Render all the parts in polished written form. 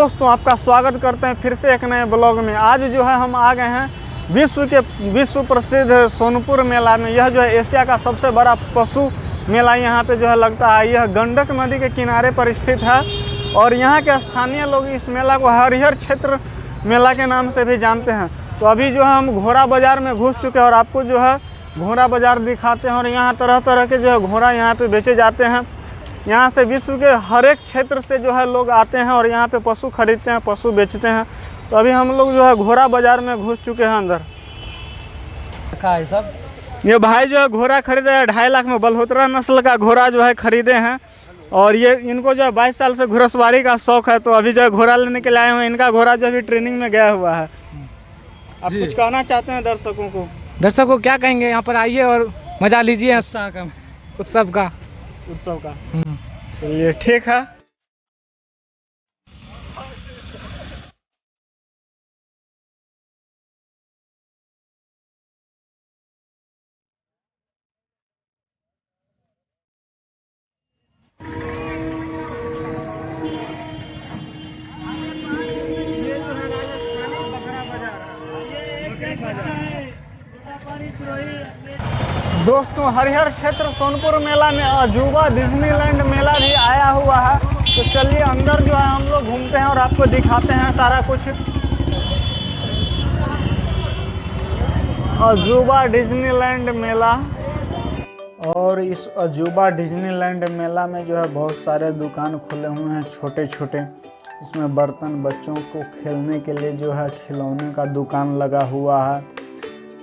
दोस्तों, आपका स्वागत करते हैं फिर से एक नए ब्लॉग में। आज जो है हम आ गए हैं विश्व प्रसिद्ध सोनपुर मेला में। यह जो है एशिया का सबसे बड़ा पशु मेला यहाँ पे जो है लगता है। यह गंडक नदी के किनारे पर स्थित है और यहाँ के स्थानीय लोग इस मेला को हरिहर क्षेत्र मेला के नाम से भी जानते हैं। तो अभी जो है हम घोड़ा बाज़ार में घुस चुके हैं और आपको जो है घोड़ा बाज़ार दिखाते हैं। और यहाँ तरह तरह के जो है घोड़ा यहाँ पे बेचे जाते हैं। यहाँ से विश्व के हर एक क्षेत्र से जो है लोग आते हैं और यहाँ पे पशु खरीदते हैं, पशु बेचते हैं। तो अभी हम लोग जो है घोड़ा बाज़ार में घुस चुके हैं अंदर। है सब ये भाई जो है घोड़ा खरीदे हैं 2.5 लाख में। बलहोत्रा नस्ल का घोड़ा जो है खरीदे हैं और ये इनको जो है 22 साल से घुड़सवारी का शौक है। तो अभी जो है घोड़ा लेने के लिए आए हैं। इनका घोड़ा जो अभी ट्रेनिंग में गया हुआ है। आप कुछ कहना चाहते हैं दर्शकों को? दर्शकों को क्या कहेंगे, यहाँ पर आइए और मजा लीजिए उत्सव का। चलिए ठीक है। दोस्तों, हरिहर क्षेत्र सोनपुर मेला में अजूबा डिज्नीलैंड मेला भी आया हुआ है। तो चलिए अंदर जो है हम लोग घूमते हैं और आपको दिखाते हैं सारा कुछ। अजूबा डिज्नीलैंड मेला। और इस अजूबा डिज्नीलैंड मेला में जो है बहुत सारे दुकान खुले हुए हैं छोटे छोटे। इसमें बर्तन, बच्चों को खेलने के लिए जो है खिलौने का दुकान लगा हुआ है।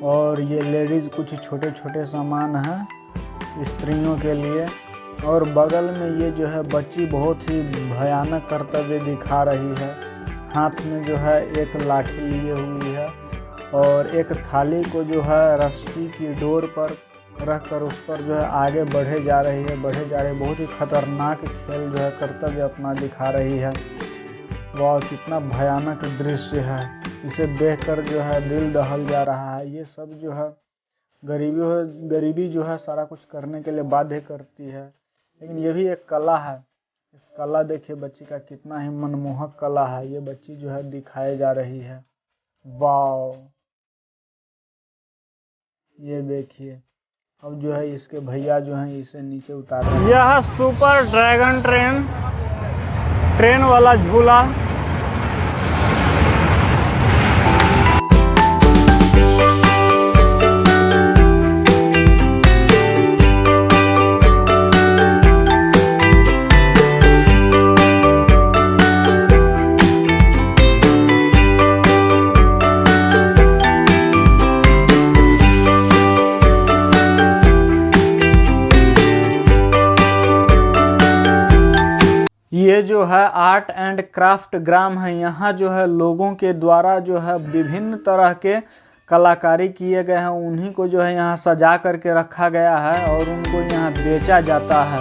और ये लेडीज़ कुछ छोटे छोटे सामान हैं स्त्रियों के लिए। और बगल में ये जो है बच्ची बहुत ही भयानक कर्तव्य दिखा रही है। हाथ में जो है एक लाठी लिए हुई है और एक थाली को जो है रस्सी की डोर पर रखकर उस पर जो है आगे बढ़े जा रही है। बहुत ही खतरनाक खेल जो है कर्तव्य अपना दिखा रही है। वाह, कितना भयानक दृश्य है। इसे देखकर जो है दिल दहल जा रहा है। ये सब जो है गरीबी जो है सारा कुछ करने के लिए बाध्य करती है। लेकिन ये भी एक कला है। इस कला देखिए बच्ची का कितना ही मनमोहक कला है। ये बच्ची जो है दिखाई जा रही है। वाह, ये देखिए। अब जो है इसके भैया जो हैं इसे नीचे उतार रहे हैं। यह सुपर ड्रैगन ट्रेन वाला झूला। ये जो है आर्ट एंड क्राफ्ट ग्राम है। यहाँ जो है लोगों के द्वारा जो है विभिन्न तरह के कलाकारी किए गए हैं। उन्हीं को जो है यहाँ सजा करके रखा गया है और उनको यहाँ बेचा जाता है।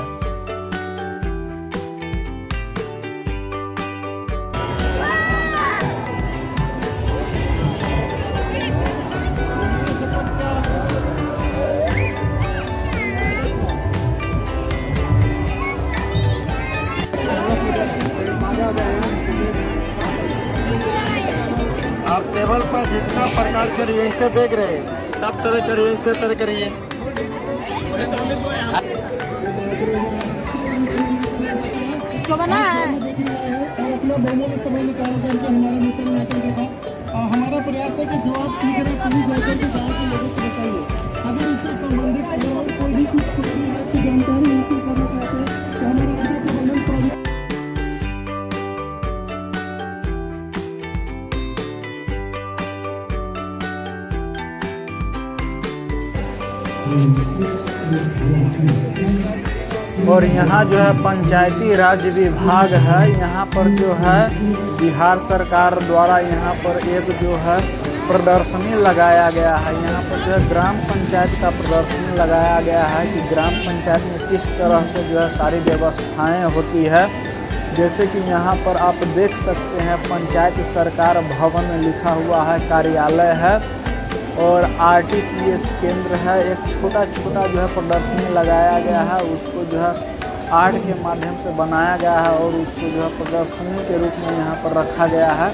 आप टेबल पर जितना प्रकार के रिएक्शन से देख रहे हैं, सब तरह के रिएक्शन से तरह करिए। इसको बना है। हमारा प्रयास है कि जो आप सीख रहे हैं प्लीज जाकर के गाँव के लोगों को बताइए। अगर इससे संबंधित अगर कोई भी कुछ की जानकारी हासिल करना चाहते हैं तो हमारे राज्य के बंधन प्रोजेक्ट और यहाँ जो है पंचायती राज विभाग है। यहाँ पर जो है बिहार सरकार द्वारा यहाँ पर एक जो है प्रदर्शनी लगाया गया है। यहाँ पर जो है ग्राम पंचायत का प्रदर्शनी लगाया गया है कि ग्राम पंचायत में किस तरह से जो है सारी व्यवस्थाएं होती है। जैसे कि यहाँ पर आप देख सकते हैं पंचायत सरकार भवन लिखा हुआ है, कार्यालय है और RTPS केंद्र है। एक छोटा जो है प्रदर्शनी लगाया गया है, उसको जो है आर्ट के माध्यम से बनाया गया है और उसको जो है प्रदर्शनी के रूप में यहाँ पर रखा गया है,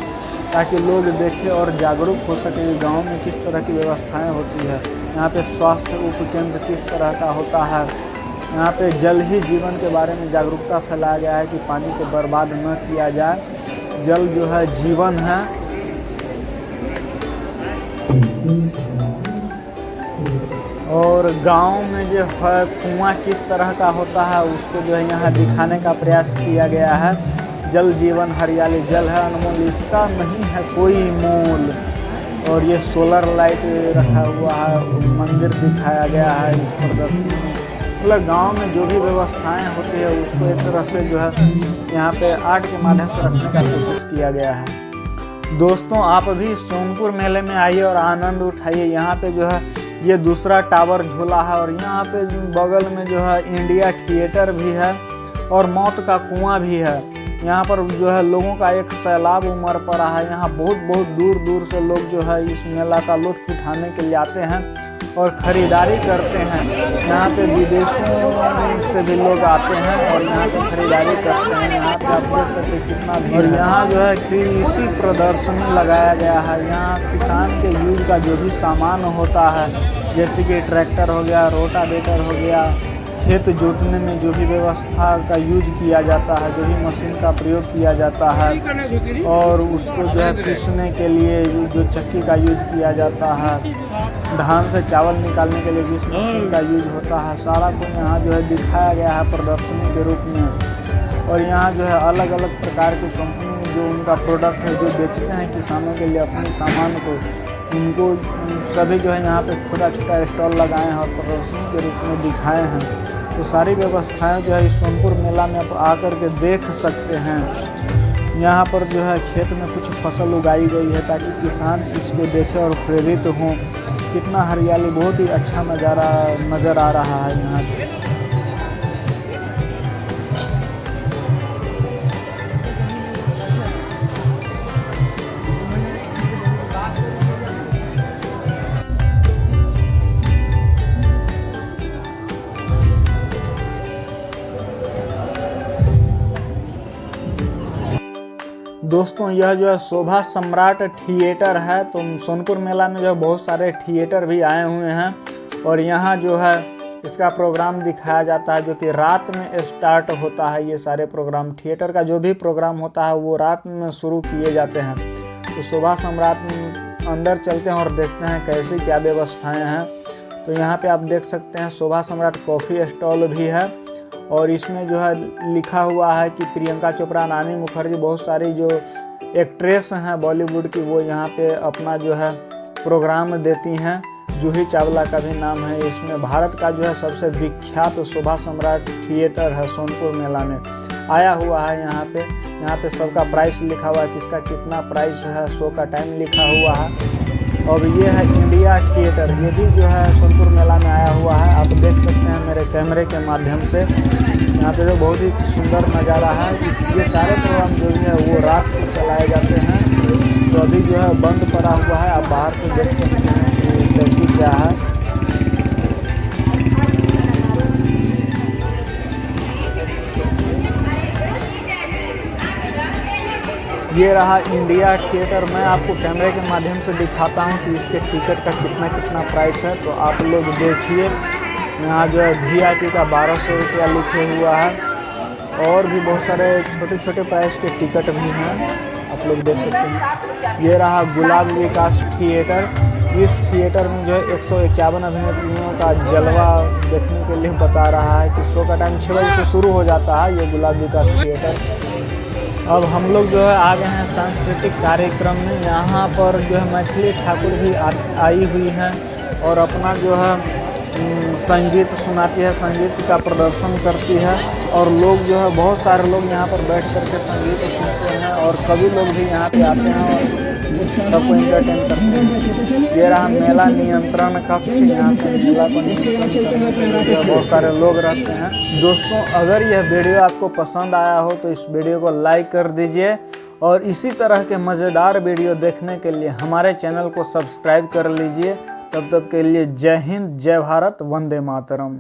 ताकि लोग देखें और जागरूक हो सके कि गांव में किस तरह की व्यवस्थाएं होती है। यहाँ पे स्वास्थ्य उपकेंद्र किस तरह का होता है। यहाँ पे जल ही जीवन के बारे में जागरूकता फैलाया गया है कि पानी को बर्बाद न किया जाए। जल जो है जीवन है। और गांव में जो है कुआं किस तरह का होता है उसको जो है यहाँ दिखाने का प्रयास किया गया है। जल जीवन हरियाली जल है अनमोल, इसका नहीं है कोई मोल। और ये सोलर लाइट रखा हुआ है, मंदिर दिखाया गया है इस प्रदर्शनी में। मतलब गांव में जो भी व्यवस्थाएं होती है उसको एक तरह से जो है यहाँ पे आर्ट के माध्यम से रखने का कोशिश किया गया है। दोस्तों आप भी सोनपुर मेले में आइए और आनंद उठाइए। यहाँ पे जो है ये दूसरा टावर झूला है और यहाँ पे बगल में जो है इंडिया थिएटर भी है और मौत का कुआं भी है। यहाँ पर जो है लोगों का एक सैलाब उमड़ पड़ा है। यहाँ बहुत दूर दूर से लोग जो है इस मेला का लुत्फ उठाने के लिए आते हैं और ख़रीदारी करते हैं। यहाँ पे विदेशों से भी लोग आते हैं और यहाँ पे ख़रीदारी करते हैं। यहाँ पे आप देख सकते हैं कितना भीड़। और यहाँ जो है कृषि प्रदर्शनी लगाया गया है। यहाँ किसान के यूज का जो भी सामान होता है, जैसे कि ट्रैक्टर हो गया, रोटावेटर हो गया, खेत जोतने में जो भी व्यवस्था का यूज किया जाता है, जो भी मशीन का प्रयोग किया जाता है, और उसको जो है पीसने के लिए जो चक्की का यूज किया जाता है, धान से चावल निकालने के लिए जिस मशीन का यूज होता है, सारा कुछ यहाँ जो है दिखाया गया है प्रदर्शनी के रूप में। और यहाँ जो है अलग अलग प्रकार की कंपनी जो उनका प्रोडक्ट है जो बेचते हैं किसानों के लिए अपने सामान को, उनको सभी जो है यहाँ पे छोटा छोटा स्टॉल लगाए हैं और प्रदर्शनी के रूप में दिखाए हैं। तो सारी व्यवस्थाएं जो है इस सोनपुर मेला में आप आकर के देख सकते हैं। यहाँ पर जो है खेत में कुछ फसल उगाई गई है ताकि किसान इसको देखें और प्रेरित हों। कितना हरियाली, बहुत ही अच्छा नज़ारा नज़र आ रहा है यहाँ पे। दोस्तों यह जो है शोभा सम्राट थिएटर है। तो सोनपुर मेला में जो बहुत सारे थिएटर भी आए हुए हैं और यहाँ जो है इसका प्रोग्राम दिखाया जाता है जो कि रात में स्टार्ट होता है। ये सारे प्रोग्राम थिएटर का जो भी प्रोग्राम होता है वो रात में शुरू किए जाते हैं। तो शोभा सम्राट में अंदर चलते हैं और देखते हैं कैसी क्या व्यवस्थाएँ हैं। तो यहाँ पे आप देख सकते हैं शोभा सम्राट कॉफ़ी स्टॉल भी है और इसमें जो है लिखा हुआ है कि प्रियंका चोपड़ा, नानी मुखर्जी, बहुत सारी जो एक्ट्रेस हैं बॉलीवुड की वो यहाँ पे अपना जो है प्रोग्राम देती हैं। जूही चावला का भी नाम है इसमें। भारत का जो है सबसे विख्यात शोभा सम्राट थिएटर है सोनपुर मेला में आया हुआ है। यहाँ पे सबका प्राइस लिखा हुआ है, किसका कितना प्राइस है, शो का टाइम लिखा हुआ है। और ये है इंडिया थिएटर, ये भी जो है सोनपुर मेला में आया हुआ है। आप देख सकते हैं मेरे कैमरे के माध्यम से। यहाँ पे जो बहुत ही सुंदर नज़ारा है। ये सारे प्रोग्राम जो भी है वो रात को चलाए जाते हैं। तो अभी जो है बंद पड़ा हुआ है, आप बाहर से देख सकते हैं कि कैसी क्या है। ये रहा इंडिया थिएटर। मैं आपको कैमरे के माध्यम से दिखाता हूँ कि इसके टिकट का कितना प्राइस है। तो आप लोग देखिए, यहाँ जो है VIP का 1200 रुपया लिखे हुआ है और भी बहुत सारे छोटे छोटे प्राइस के टिकट भी हैं, आप लोग देख सकते हैं। ये रहा गुलाब विकास थिएटर। इस थिएटर में जो है 151 अभिनेत्रियों का जलवा देखने के लिए बता रहा है कि शो का टाइम 6 बजे से शुरू हो जाता है। ये गुलाब विकास थिएटर। अब हम लोग जो है आ गए हैं सांस्कृतिक कार्यक्रम में। यहाँ पर जो है मैथिली ठाकुर भी आई हुई हैं और अपना जो है संगीत सुनाती है, संगीत का प्रदर्शन करती है। और लोग जो है बहुत सारे लोग यहाँ पर बैठ कर के संगीत सुनते हैं और कभी लोग भी यहाँ पे आते हैं और सबको एंटरटेन करते हैं। ये रहा मेला नियंत्रण कक्ष। यहाँ से मेला को नियंत्रण करने के लिए बहुत सारे लोग रहते हैं। दोस्तों अगर यह वीडियो आपको पसंद आया हो तो इस वीडियो को लाइक कर दीजिए और इसी तरह के मज़ेदार वीडियो देखने के लिए हमारे चैनल को सब्सक्राइब कर लीजिए। तब तक के लिए जय हिंद, जय भारत, वंदे मातरम।